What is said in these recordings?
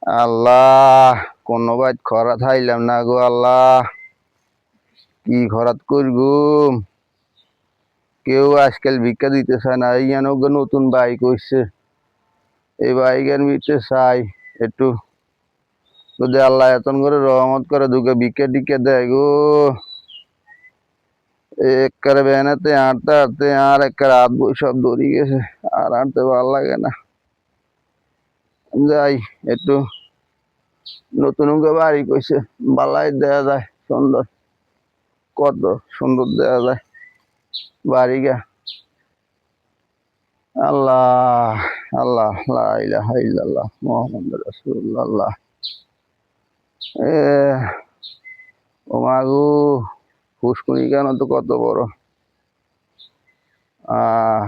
আল্লাহ, কোনো বাইত খরাত হাইলাম না গো আল্লাহ। কি খরাত করগুম, কেউ আজকাল ভিক্ষা দিতে চায় না। এই নতুন বাইক হইছে, এই বাইকের ভিতরে চাই একটু যদি আল্লাহ এতন করে রহমত করে দুকে ভিক্ষা টিক্ষা দেয় গো। একবারে বেনাতে হাঁটতে হাঁটতে আর একবার হাত বই সব দড়ি গেছে, আর হাঁটতে ভালো লাগে না। যাই একটু নতুন বাড়ি কইছে, বালাই দেয়া যায় সুন্দর, কত সুন্দর দেয়া যায় বাড়ি গা। আল্লাহ আল্লাহ, লা ইলাহা ইল্লাল্লাহ মুহাম্মাদুর রাসূলুল্লাহ। এ ও মাগো, ফুসকুনি কেন তো কত বড়। আহ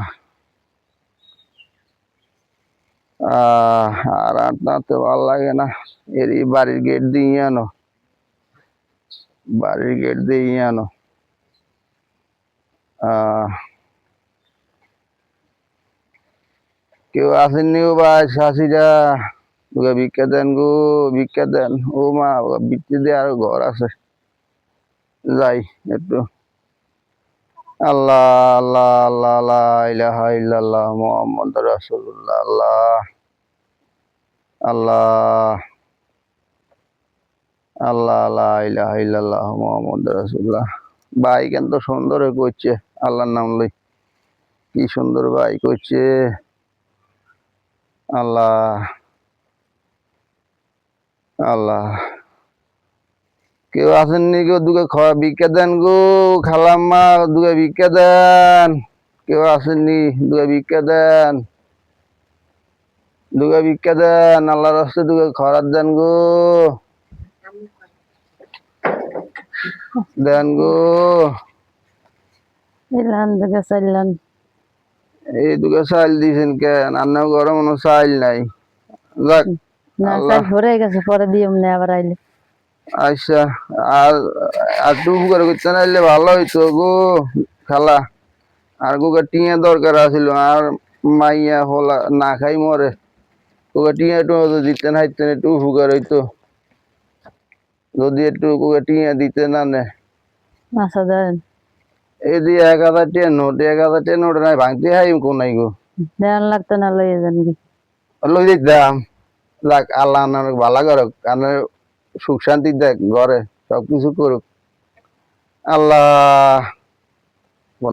আহ আর হাঁটতে ভালো লাগে না। এরই বাড়ির গেট দিয়ে আনো, বাড়ির গেট দিয়ে আনো। কেউ আসেননি ও ভাই, শাশিরা ওকে ভিক্ষা দেন গো, ভিক্ষা দেন। ও মা, ভিক্ষা দিয়ে আর ঘর আছে, যাই একটু। আল্লাহ আল্লাহ আল্লাহ, লা ইলাহা ইল্লাল্লাহ মুহাম্মাদুর রাসূলুল্লাহ। আল্লাহ আল্লাহ আল্লাহ, লা ইলাহা ইল্লাল্লাহ মুহাম্মাদুর রাসূলুল্লাহ। ভাই কেন তো সুন্দর করছে, আল্লাহর নাম লই কি সুন্দর ভাই করছে। আল্লাহ আল্লাহ, কেউ আসেননি গো, দুকে ভিক্ষা দেন গো। খালাম্মা, দুকে ভিক্ষা দেন। কেউ আসেননি, দুকে ভিক্ষা দেন, দুকে ভিক্ষা দেন। আল্লাহর রাস্তায় দুকে খরাত দেন গো, দেন গো। এই দুকে চাইল দিয়েছেন কেন? আপনার ঘরে মনে চাইল নাই। যাক আল্লাহ, ভরে গেছে, পরে দিয়ে আবার আইলে। আচ্ছা, আর একটু উপকার করতে নাইলে ভালো হইতো গো খালা। আর গোকে টিয়া দরকার আছিল, আর মাইয়া হলা না খাই মরে। গোকে টিয়া একটু দিতেন, হাইতেন একটু উপকার হইতো যদি একটু গোকে টিয়া দিতে না নে। আচ্ছা দেন, এই দিয়ে 1000 টিয়া নোট, 1000 টিয়া নোট নাই ভাঙতে হাই কোন নাই গো। দেন লাগতো না, লইয়ে যান কি লই দিতাম। যাক আল্লাহ আপনার ভালো করুক, আপনার সুখ শান্তি দেখ ঘরে, সবকিছু করুক আল্লাহ।